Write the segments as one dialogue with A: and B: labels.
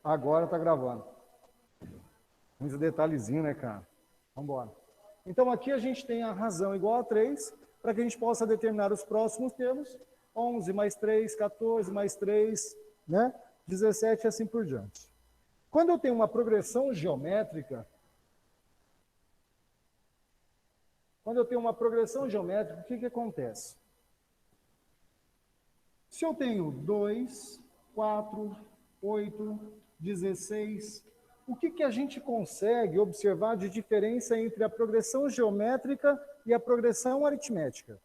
A: Agora está gravando. Uns detalhezinhos, né, cara? Vamos embora. Então, aqui a gente tem a razão igual a 3, para que a gente possa determinar os próximos termos. 11 mais 3, 14 mais 3, né? 17 e assim por diante. Quando eu tenho uma progressão geométrica, o que acontece? Se eu tenho 2, 4, 8, 16, o que a gente consegue observar de diferença entre a progressão geométrica e a progressão aritmética?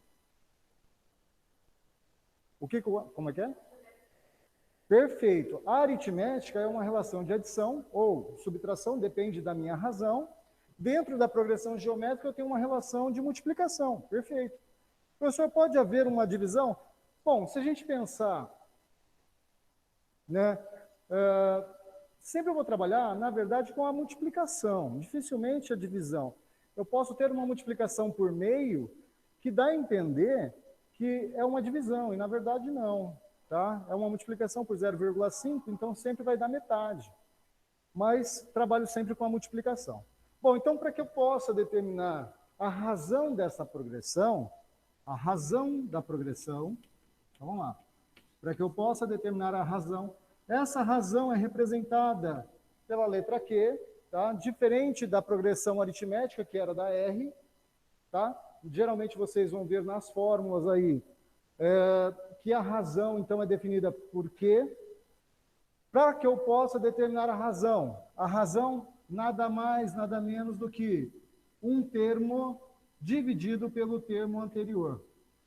A: Como é que é? Perfeito. A aritmética é uma relação de adição ou subtração, depende da minha razão. Dentro da progressão geométrica, eu tenho uma relação de multiplicação. Perfeito. Professor, pode haver uma divisão? Bom, se a gente pensar, né, sempre eu vou trabalhar, na verdade, com a multiplicação, dificilmente a divisão. Eu posso ter uma multiplicação por meio que dá a entender que é uma divisão, e na verdade não. Tá? É uma multiplicação por 0,5, então sempre vai dar metade. Mas trabalho sempre com a multiplicação. Bom, então para que eu possa determinar a razão dessa progressão, vamos lá. Para que eu possa determinar a razão, essa razão é representada pela letra Q, tá? Diferente da progressão aritmética, que era da R, tá? Geralmente vocês vão ver nas fórmulas aí, que a razão, então, é definida por Q. Para que eu possa determinar a razão nada mais, nada menos do que um termo dividido pelo termo anterior.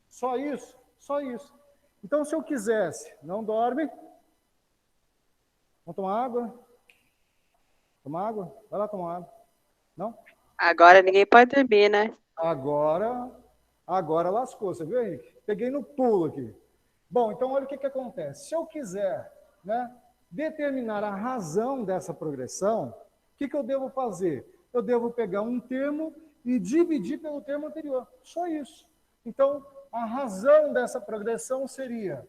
A: Só isso? Só isso. Então, se eu quisesse, não dorme. Vamos tomar água? Tomar água? Vai lá tomar água. Não?
B: Agora ninguém pode dormir, né?
A: Agora lascou, você viu, Henrique? Peguei no pulo aqui. Bom, então olha o que acontece. Se eu quiser, né, determinar a razão dessa progressão, o que eu devo fazer? Eu devo pegar um termo e dividir pelo termo anterior. Só isso. Então, a razão dessa progressão seria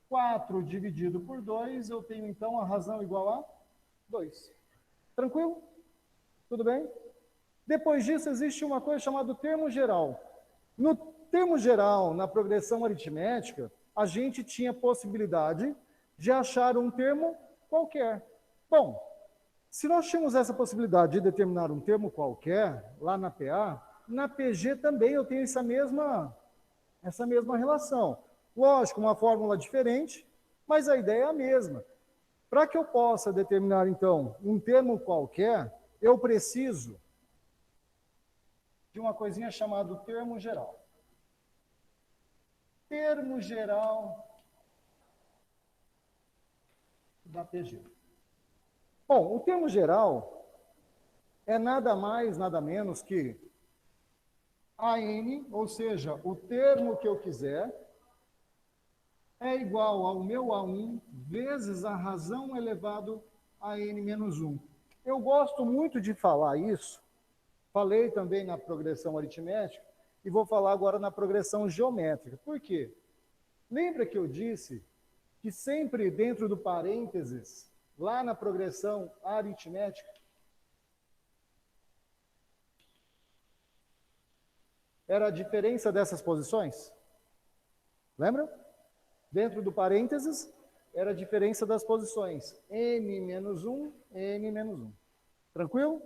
A: 4 dividido por 2, eu tenho então a razão igual a 2. Tranquilo? Tudo bem? Depois disso, existe uma coisa chamada termo geral. No termo geral, na progressão aritmética, a gente tinha possibilidade de achar um termo qualquer. Bom, se nós tínhamos essa possibilidade de determinar um termo qualquer, lá na PA, na PG também eu tenho essa mesma relação. Lógico, uma fórmula diferente, mas a ideia é a mesma. Para que eu possa determinar, então, um termo qualquer, eu preciso de uma coisinha chamada termo geral. Termo geral da PG. Bom, o termo geral é nada mais, nada menos que AN, ou seja, o termo que eu quiser, é igual ao meu A1 vezes a razão elevado a N menos 1. Eu gosto muito de falar isso, falei também na progressão aritmética, e vou falar agora na progressão geométrica. Por quê? Lembra que eu disse que sempre dentro do parênteses, lá na progressão aritmética, era a diferença dessas posições? Lembra? Dentro do parênteses, era a diferença das posições. N menos 1, N menos 1. Tranquilo?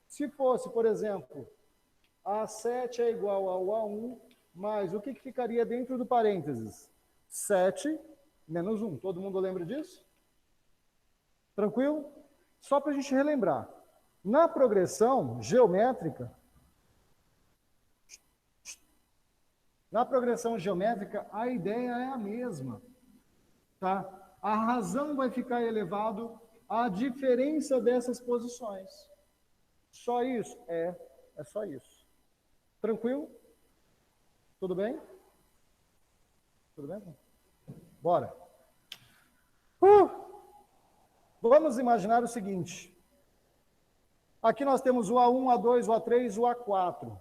A: Se fosse, por exemplo, A7 é igual ao A1, mais o que ficaria dentro do parênteses? 7 menos 1. Todo mundo lembra disso? Tranquilo? Só para a gente relembrar. Na progressão geométrica, a ideia é a mesma. Tá? A razão vai ficar elevado à diferença dessas posições. Só isso? É só isso. Tranquilo? Tudo bem? Tudo bem? Bora. Vamos imaginar o seguinte. Aqui nós temos o A1, A2, o A3, o A4.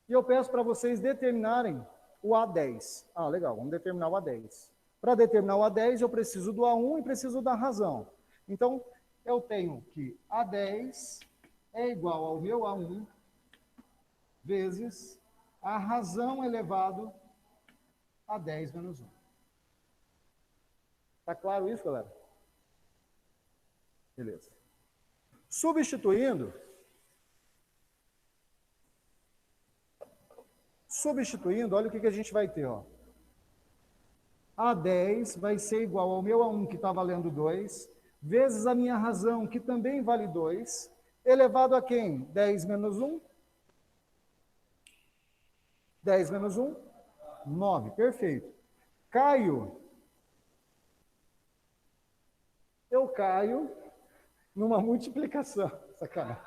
A: E eu peço para vocês determinarem o A10. Ah, legal, vamos determinar o A10. Para determinar o A10, eu preciso do A1 e preciso da razão. Então, eu tenho que A10 é igual ao meu A1 vezes a razão elevado a 10 menos 1. Está claro isso, galera? Beleza. Substituindo, olha o que a gente vai ter. Ó. A10 vai ser igual ao meu A1, que está valendo 2, vezes a minha razão, que também vale 2, elevado a quem? 10 menos 1? 10 menos 1? 9. Perfeito. Eu caio numa multiplicação. Sacanagem.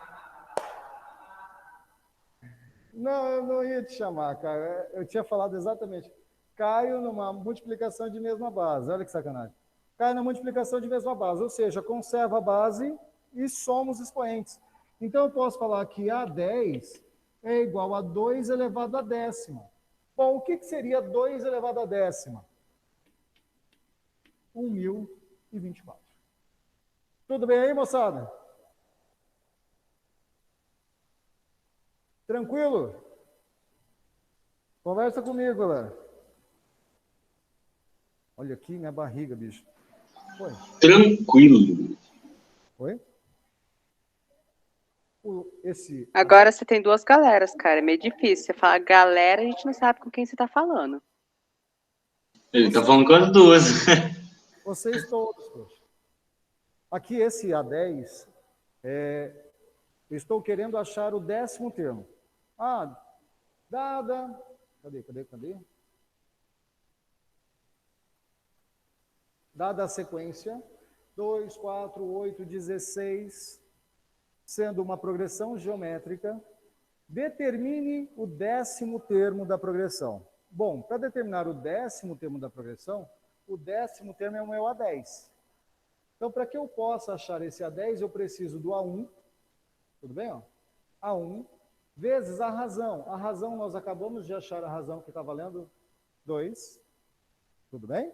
A: Não, eu não ia te chamar, cara. Eu tinha falado exatamente. Caio numa multiplicação de mesma base. Olha que sacanagem. Caio na multiplicação de mesma base, ou seja, conserva a base e soma os expoentes. Então, eu posso falar que A10 é igual a 2 elevado à décima. Bom, o que seria 2 elevado à décima? 1024. Tudo bem aí, moçada? Tranquilo? Conversa comigo, galera. Olha aqui minha barriga, bicho. Oi.
C: Tranquilo.
A: Oi?
B: Agora você tem duas galeras, cara. É meio difícil. Você fala galera, a gente não sabe com quem você tá falando.
C: Ele tá falando com as duas.
A: Vocês todos, poxa. Aqui esse A10, eu estou querendo achar o 10º termo. Dada... Cadê? Dada a sequência, 2, 4, 8, 16, sendo uma progressão geométrica, determine o 10º termo da progressão. Bom, para determinar o 10º termo da progressão, o 10º termo é o meu A10. Então, para que eu possa achar esse A10, eu preciso do A1, tudo bem? Ó? A1 vezes a razão. A razão, nós acabamos de achar a razão que está valendo 2, tudo bem?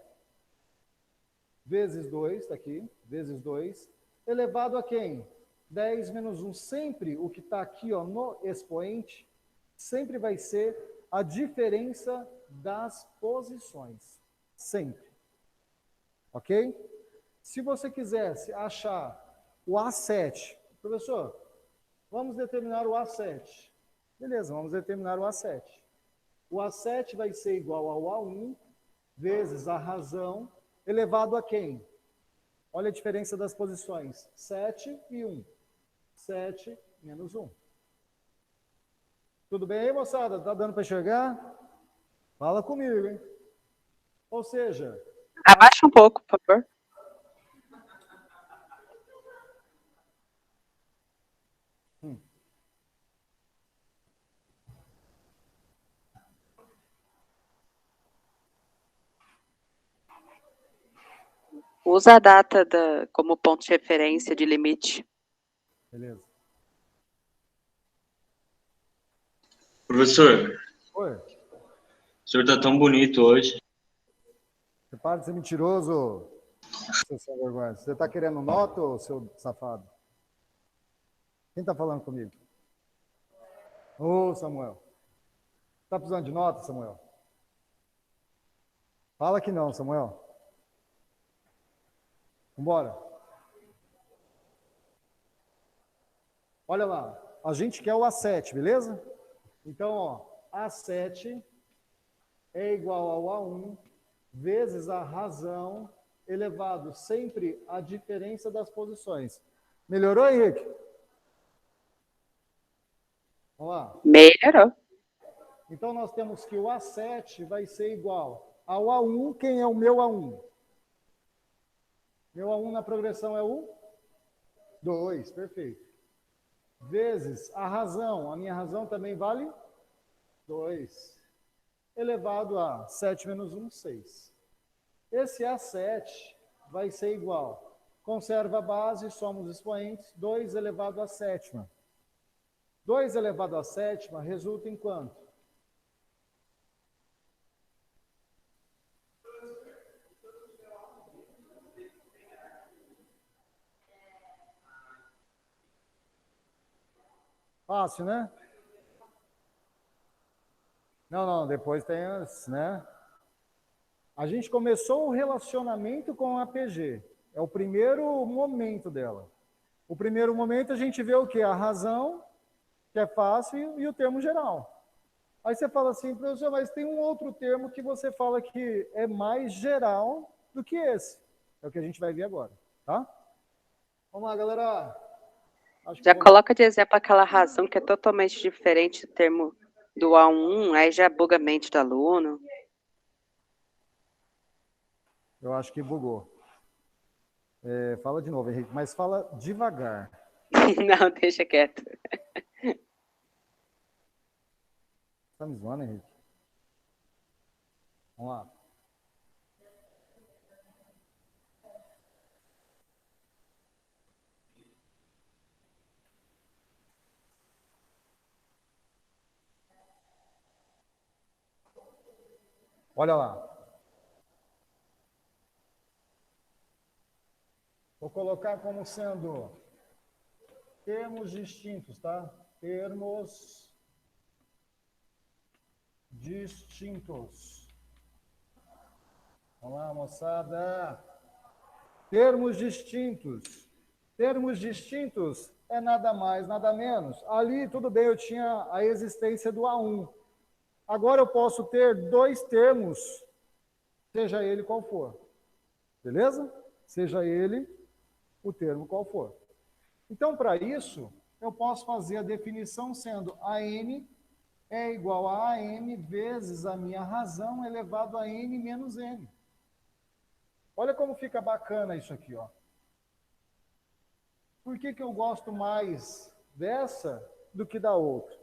A: Vezes 2, está aqui, vezes 2, elevado a quem? 10 menos 1. Sempre o que está aqui ó, no expoente, sempre vai ser a diferença das posições. Sempre. Ok? Se você quisesse achar o A7, professor, vamos determinar o A7. Beleza, vamos determinar o A7. O A7 vai ser igual ao A1 vezes a razão elevado a quem? Olha a diferença das posições. 7 e 1. 7 menos 1. Tudo bem aí, moçada? Tá dando para enxergar? Fala comigo, hein? Ou seja...
B: Abaixa um pouco, por favor. Usa a data como ponto de referência de limite.
A: Beleza.
C: Professor.
A: Oi.
C: O senhor tá tão bonito hoje.
A: Você para de ser mentiroso, seu sem vergonha. Você está querendo nota, ou seu safado? Quem está falando comigo? Ô, Samuel. Está precisando de nota, Samuel? Fala que não, Samuel. Vambora. Olha lá, a gente quer o A7, beleza? Então, ó, A7 é igual ao A1 vezes a razão elevado sempre a diferença das posições. Melhorou, Henrique? Vamos lá.
B: Melhorou.
A: Então, nós temos que o A7 vai ser igual ao A1. Quem é o meu A1? Meu A1 na progressão é o 2, perfeito. Vezes a razão, a minha razão também vale 2. Elevado a 7 menos 1, 6. Esse A7 vai ser igual. Conserva a base, soma os expoentes, 2 elevado à sétima. 2 elevado à sétima resulta em quanto? Fácil, né? Não, depois tem as, né? A gente começou o relacionamento com a PG. É o primeiro momento dela. O primeiro momento a gente vê o quê? A razão, que é fácil, e o termo geral. Aí você fala assim, professor, mas tem um outro termo que você fala que é mais geral do que esse. É o que a gente vai ver agora, tá? Vamos lá, galera.
B: Já coloca de exemplo aquela razão que é totalmente diferente do termo do A1, aí já buga a mente do aluno.
A: Eu acho que bugou. Fala de novo, Henrique, mas fala devagar.
B: Não, deixa quieto.
A: Tá me zoando, Henrique? Vamos lá. Olha lá. Vou colocar como sendo termos distintos, tá? Termos distintos. Vamos lá, moçada. Termos distintos. Termos distintos é nada mais, nada menos. Ali, tudo bem, eu tinha a existência do A1. Agora eu posso ter dois termos, seja ele qual for. Beleza? Seja ele o termo qual for. Então, para isso, eu posso fazer a definição sendo AN é igual a AM vezes a minha razão elevado a N menos N. Olha como fica bacana isso aqui, ó. Por que eu gosto mais dessa do que da outra?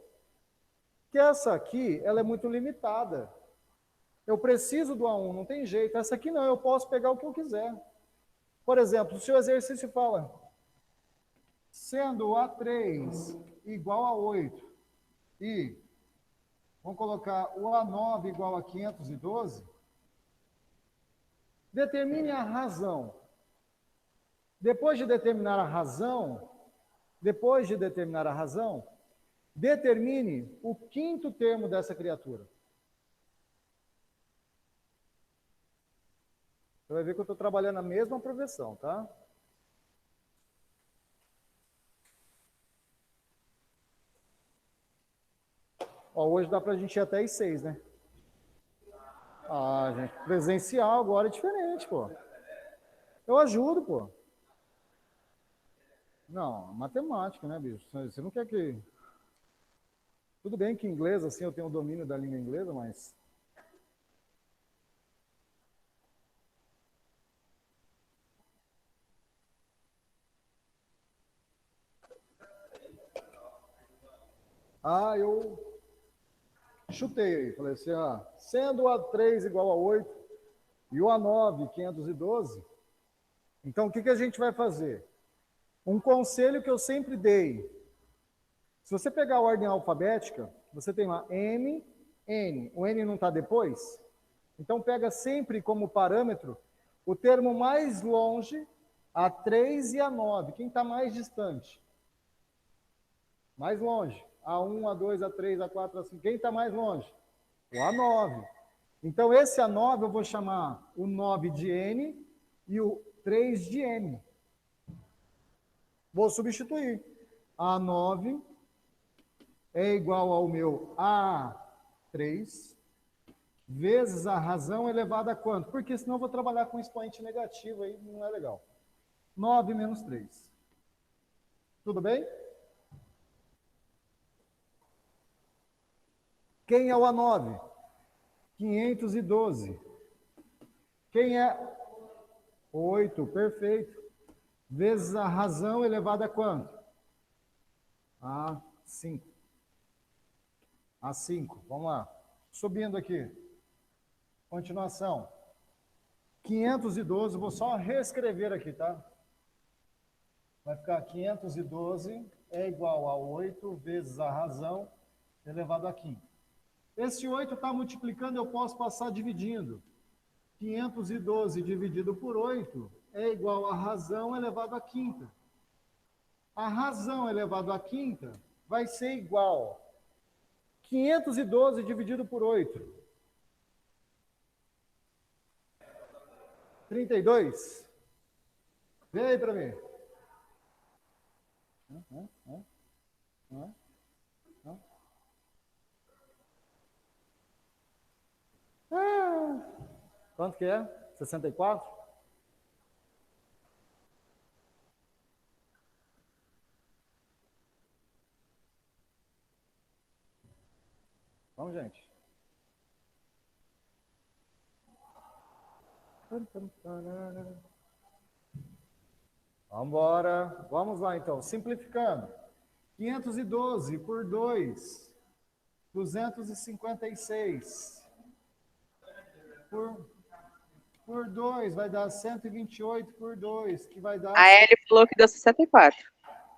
A: Porque essa aqui, ela é muito limitada. Eu preciso do A1, não tem jeito. Essa aqui não, eu posso pegar o que eu quiser. Por exemplo, o seu exercício fala, sendo A3 igual a 8 e vamos colocar o A9 igual a 512, determine a razão. Depois de determinar a razão, determine o quinto termo dessa criatura. Você vai ver que eu estou trabalhando a mesma progressão, tá? Ó, hoje dá para a gente ir até as 6, né? Ah, gente, presencial agora é diferente, pô. Eu ajudo, pô. Não, matemática, né, bicho? Você não quer que... Tudo bem que inglês, assim, eu tenho o domínio da língua inglesa, mas... Ah, eu chutei aí. Falei assim, sendo o A3 igual a 8 e o A9 512, então o que a gente vai fazer? Um conselho que eu sempre dei. Se você pegar a ordem alfabética, você tem lá M, N. O N não está depois? Então pega sempre como parâmetro o termo mais longe, A3 e A9. Quem está mais distante? Mais longe. A1, A2, A3, A4, A5. Quem está mais longe? O A9. Então, esse A9 eu vou chamar o 9 de N e o 3 de M. Vou substituir. A9 é igual ao meu A3 vezes a razão elevada a quanto? Porque senão eu vou trabalhar com expoente negativo, aí não é legal. 9 menos 3. Tudo bem? Quem é o A9? 512. Quem é? 8, perfeito. Vezes a razão elevada a quanto? A 5. A 5, vamos lá. Subindo aqui. Continuação. 512, vou só reescrever aqui, tá? Vai ficar 512 é igual a 8 vezes a razão elevado a 5. Esse 8 está multiplicando, eu posso passar dividindo. 512 dividido por 8 é igual a razão elevado à quinta. A razão elevado à quinta vai ser igual 512 dividido por 8. 32. Vê aí para mim. Quanto que é? 64? Vamos, gente. Vamos embora. Vamos lá, então. Simplificando. 512 por 2. 256. Por 2 vai dar 128 por 2, que vai dar...
B: A Ellie falou que deu 64.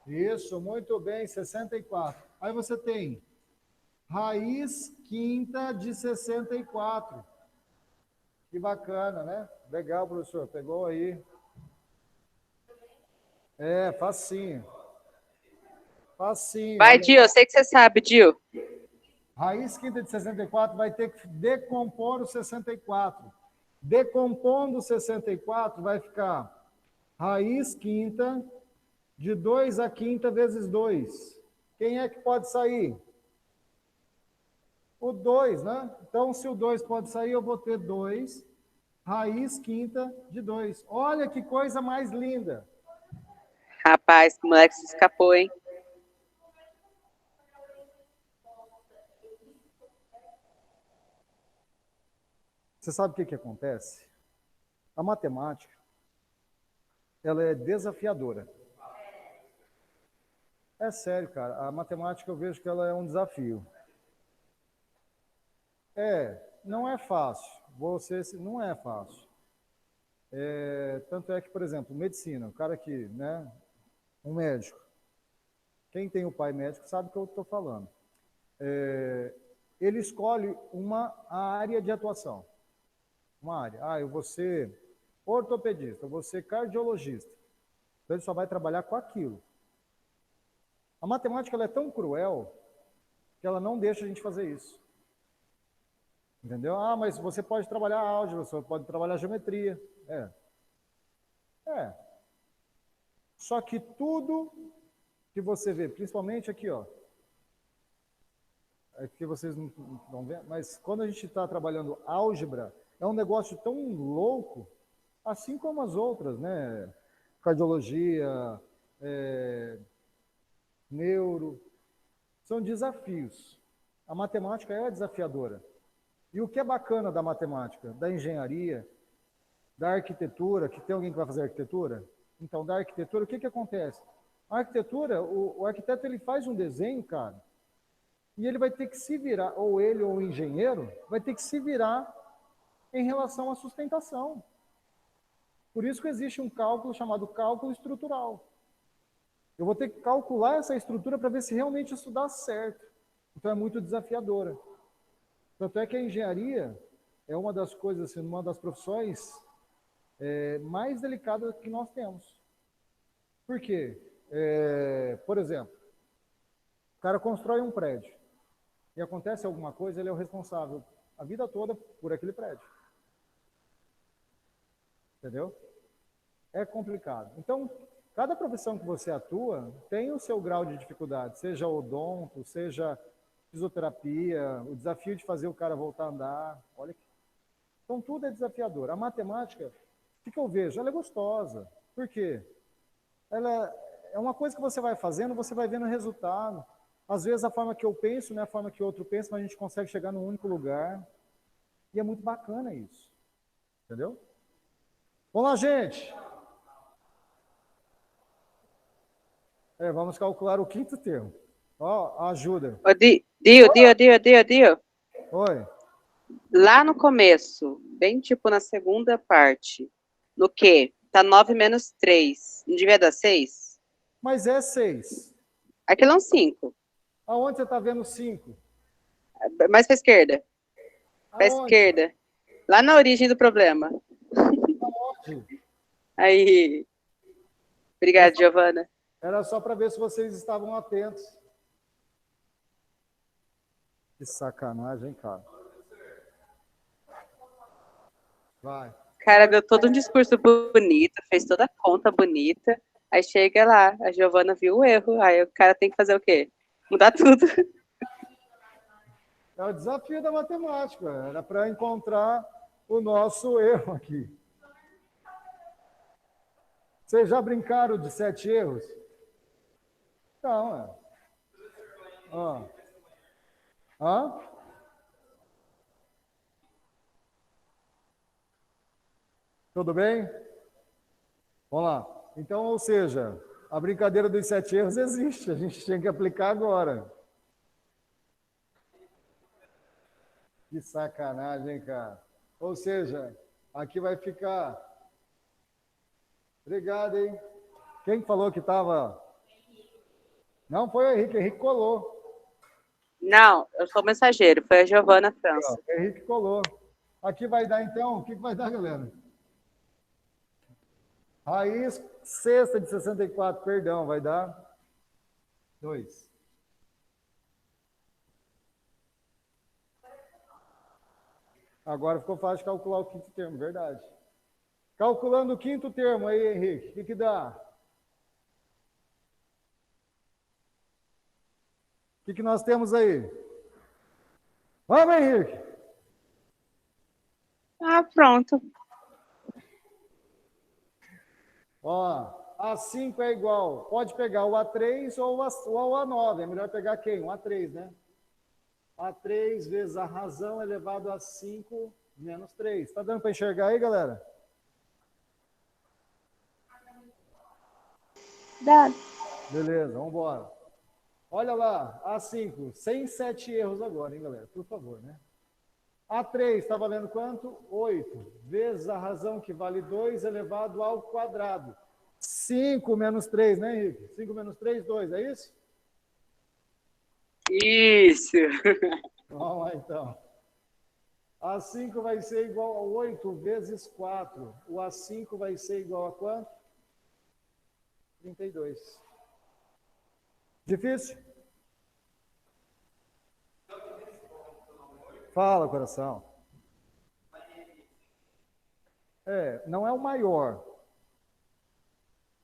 A: Isso, muito bem, 64. Aí você tem raiz quinta de 64. Que bacana, né? Legal, professor. Pegou aí. É, facinho. Facinho.
B: Vai, Dio, eu sei que você sabe, Dio.
A: Raiz quinta de 64 vai ter que decompor o 64. Decompondo o 64 vai ficar raiz quinta de 2 a quinta vezes 2. Quem é que pode sair? O 2, né? Então, se o 2 pode sair, eu vou ter 2 raiz quinta de 2. Olha que coisa mais linda.
B: Rapaz, o moleque se escapou, hein?
A: Você sabe o que acontece? A matemática, ela é desafiadora. É sério, cara. A matemática eu vejo que ela é um desafio. Não é fácil. Não é fácil. Tanto é que, por exemplo, medicina, o cara que, né, um médico. Quem tem o pai médico sabe o que eu estou falando. Ele escolhe uma área de atuação. Uma área. Eu vou ser ortopedista, eu vou ser cardiologista. Então ele só vai trabalhar com aquilo. A matemática ela é tão cruel que ela não deixa a gente fazer isso. Entendeu? Mas você pode trabalhar álgebra, você pode trabalhar geometria. Só que tudo que você vê, principalmente aqui, ó. Aqui vocês não vão ver, mas quando a gente está trabalhando álgebra, é um negócio tão louco, assim como as outras, né? Cardiologia, neuro, são desafios. A matemática é desafiadora. E o que é bacana da matemática, da engenharia, da arquitetura, que tem alguém que vai fazer arquitetura? Então, da arquitetura, o que acontece? A arquitetura, o arquiteto ele faz um desenho, cara, e ele vai ter que se virar, ou ele ou o engenheiro, vai ter que se virar em relação à sustentação. Por isso que existe um cálculo chamado cálculo estrutural. Eu vou ter que calcular essa estrutura para ver se realmente isso dá certo. Então é muito desafiadora. Tanto é que a engenharia é uma das coisas, assim, uma das profissões mais delicadas que nós temos. Por quê? Por exemplo, o cara constrói um prédio e acontece alguma coisa, ele é o responsável a vida toda por aquele prédio. Entendeu? É complicado. Então, cada profissão que você atua tem o seu grau de dificuldade, seja odonto, seja fisioterapia, o desafio de fazer o cara voltar a andar. Olha que... Então, tudo é desafiador. A matemática, o que eu vejo? Ela é gostosa. Por quê? Ela é uma coisa que você vai fazendo, você vai vendo o resultado. Às vezes, a forma que eu penso não é a forma que o outro pensa, mas a gente consegue chegar num único lugar. E é muito bacana isso. Entendeu? Vamos lá, gente. Vamos calcular o quinto termo. Ó, ajuda.
B: Ô, Dio.
A: Oi.
B: Lá no começo, bem tipo na segunda parte, no quê? Tá 9 menos 3. Não devia dar 6?
A: Mas é 6.
B: Aquilo é um 5.
A: Aonde você está vendo 5?
B: Mais para a esquerda. Para a
A: Aonde?
B: esquerda. Lá na origem do problema.
A: Aonde?
B: Aí. Obrigada, Giovana.
A: Era só para ver se vocês estavam atentos. Que sacanagem, cara. Vai.
B: O cara deu todo um discurso bonito, fez toda a conta bonita. Aí chega lá, a Giovana viu o erro. Aí o cara tem que fazer o quê? Mudar tudo.
A: É o desafio da matemática. Era para encontrar o nosso erro aqui. Vocês já brincaram de 7 erros? Não, é. Ah. Hã? Tudo bem? Vamos lá. Então, ou seja, a brincadeira dos 7 erros existe. A gente tem que aplicar agora. Que sacanagem, cara. Ou seja, aqui vai ficar. Obrigado, hein? Quem falou que estava. Não foi o Henrique, colou.
B: Não, eu sou mensageiro, foi a Giovana França.
A: O Henrique colou. Aqui vai dar, então, o que vai dar, galera? Raiz sexta de 64, perdão, vai dar 2. Agora ficou fácil de calcular o quinto termo, verdade. Calculando o quinto termo aí, Henrique, o que dá? O que nós temos aí? Vamos, Henrique!
B: Ah, pronto.
A: Ó, A5 é igual, pode pegar o A3 ou o A9, é melhor pegar quem? O A3, né? A3 vezes a razão elevado a 5 menos 3. Tá dando para enxergar aí, galera?
B: Dá.
A: Beleza, vamos embora. Olha lá, A5, sem 7 erros agora, hein, galera? Por favor, né? A3 está valendo quanto? 8 vezes a razão que vale 2 elevado ao quadrado. 5 menos 3, né, Henrique? 5 menos 3, 2, é isso?
B: Isso.
A: Vamos lá, então. A5 vai ser igual a 8 vezes 4. O A5 vai ser igual a quanto? 32. Difícil? Fala, coração. Não é o maior.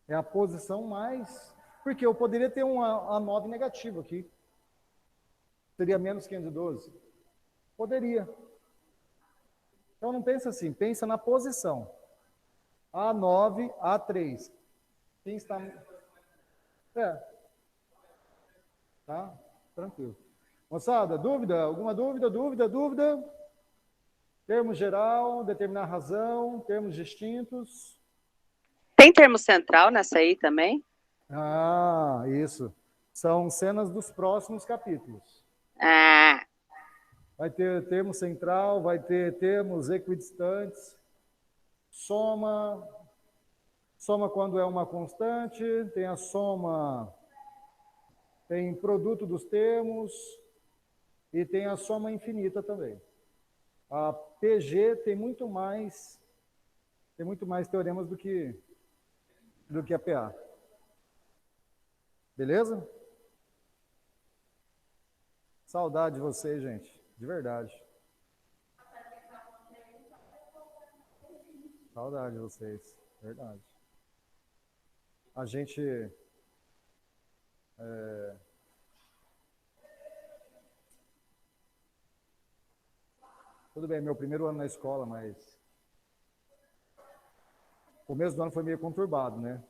A: É a posição mais... Porque eu poderia ter um A9 negativo aqui. Seria menos 512. Poderia. Então não pensa assim, pensa na posição. A9, A3. Quem está... Tá? Tranquilo. Moçada, dúvida? Alguma dúvida? Dúvida? Termo geral, determinar razão, termos distintos.
B: Tem termo central nessa aí também?
A: Ah, isso. São cenas dos próximos capítulos.
B: Ah.
A: Vai ter termo central, vai ter termos equidistantes, soma quando é uma constante, tem a soma, tem produto dos termos e tem a soma infinita também. A PG tem muito mais teoremas do que a PA. Beleza? Saudade de vocês, gente. De verdade. Saudade de vocês. Verdade. A gente... Tudo bem, meu primeiro ano na escola, mas... O começo do ano foi meio conturbado, né?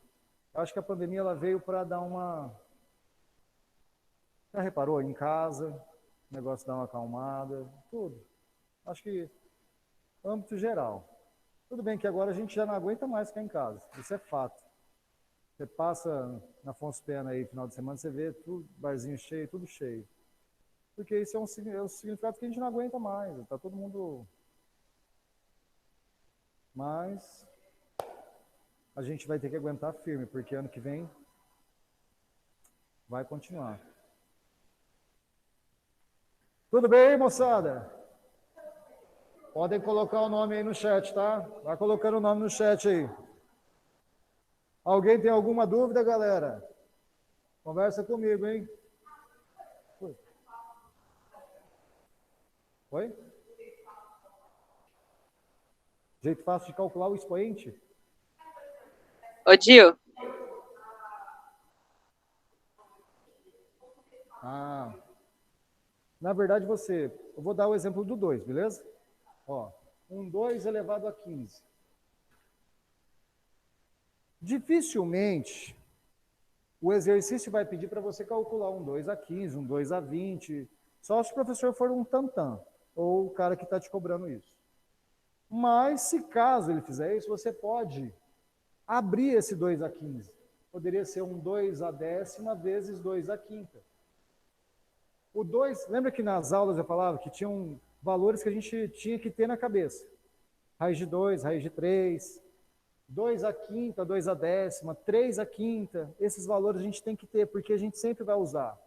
A: Acho que a pandemia ela veio para dar uma... Já reparou? Em casa, o negócio dá uma acalmada, tudo. Acho que âmbito geral. Tudo bem que agora a gente já não aguenta mais ficar em casa, isso é fato. Você passa na Afonso Pena aí, final de semana, você vê tudo, barzinho cheio, tudo cheio. Porque isso é um significado que a gente não aguenta mais, está todo mundo... Mas a gente vai ter que aguentar firme, porque ano que vem vai continuar. Tudo bem, moçada? Podem colocar o nome aí no chat, tá? Vai colocando o nome no chat aí. Alguém tem alguma dúvida, galera? Conversa comigo, hein? Oi? Jeito fácil de calcular o expoente?
B: Ô, Dil,
A: Ah, na verdade eu vou dar o exemplo do 2, beleza? Ó, 2 elevado a 15. Dificilmente o exercício vai pedir para você calcular 2 a 15, 2 a 20, só se o professor for um tantã, ou o cara que está te cobrando isso. Mas, se caso ele fizer isso, você pode abrir esse 2 a 15. Poderia ser 2 a décima vezes 2 a quinta. O 2, lembra que nas aulas eu falava que tinham valores que a gente tinha que ter na cabeça? Raiz de 2, raiz de 3, 2 a quinta, 2 a décima, 3 a quinta. Esses valores a gente tem que ter, porque a gente sempre vai usar.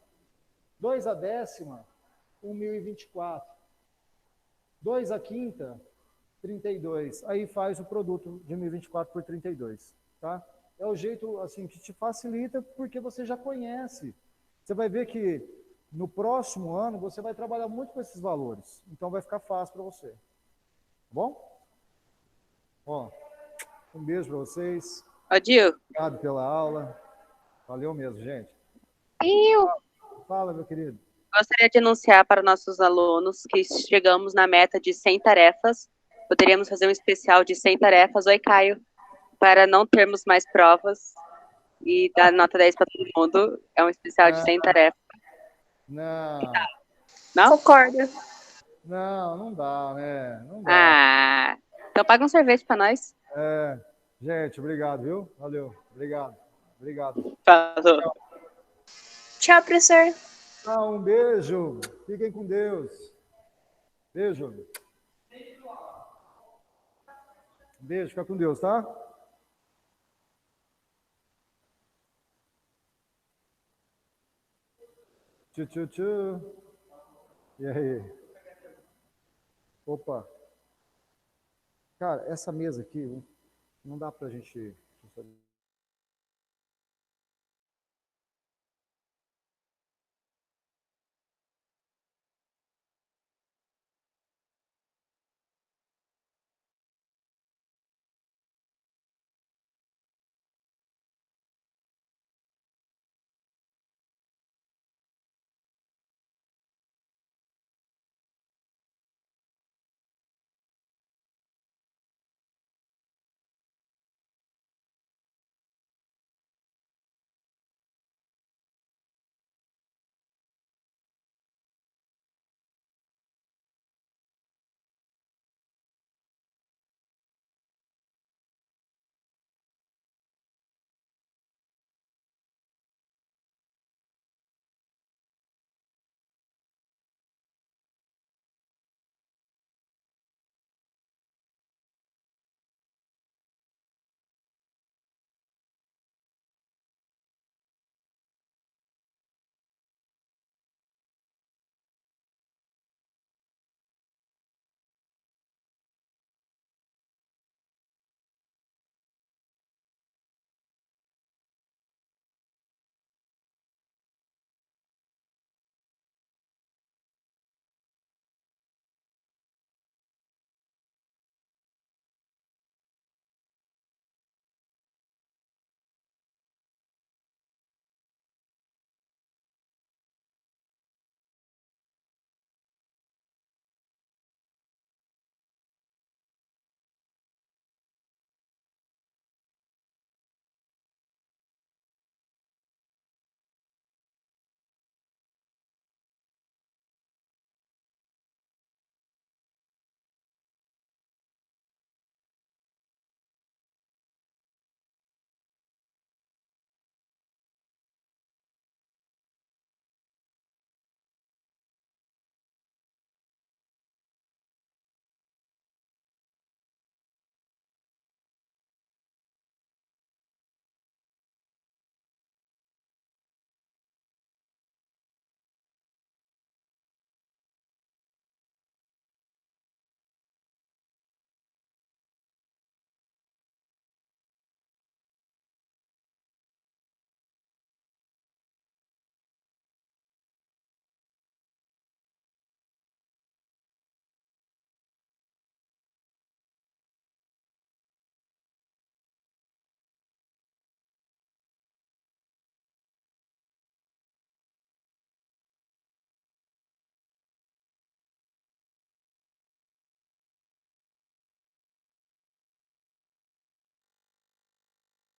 A: 2 a décima, 1024. 2 a quinta, 32. Aí faz o produto de 1024 por 32. Tá? É o jeito assim que te facilita, porque você já conhece. Você vai ver que no próximo ano você vai trabalhar muito com esses valores. Então vai ficar fácil para você. Tá bom? Ó, um beijo para vocês.
B: ô, Dil,
A: Obrigado pela aula. Valeu mesmo, gente. Fala, meu querido.
B: gostaria de anunciar para nossos alunos que chegamos na meta de 100 tarefas. Poderíamos fazer um especial de 100 tarefas. Oi, Caio. Para não termos mais provas e dar nota 10 para todo mundo. É um especial de 100 tarefas.
A: Não,
B: Não?
D: Concordo.
A: não dá, né? Não dá.
B: Ah, então paga um sorvete para nós.
A: Gente, obrigado, viu? Valeu. Obrigado. Obrigado.
B: Falou.
D: Tchau, professor.
A: Um beijo. Fiquem com Deus. Beijo. Beijo, fica com Deus, tá? Tchu, tchu, tchu. E aí? Opa. Cara, essa mesa aqui, não dá pra gente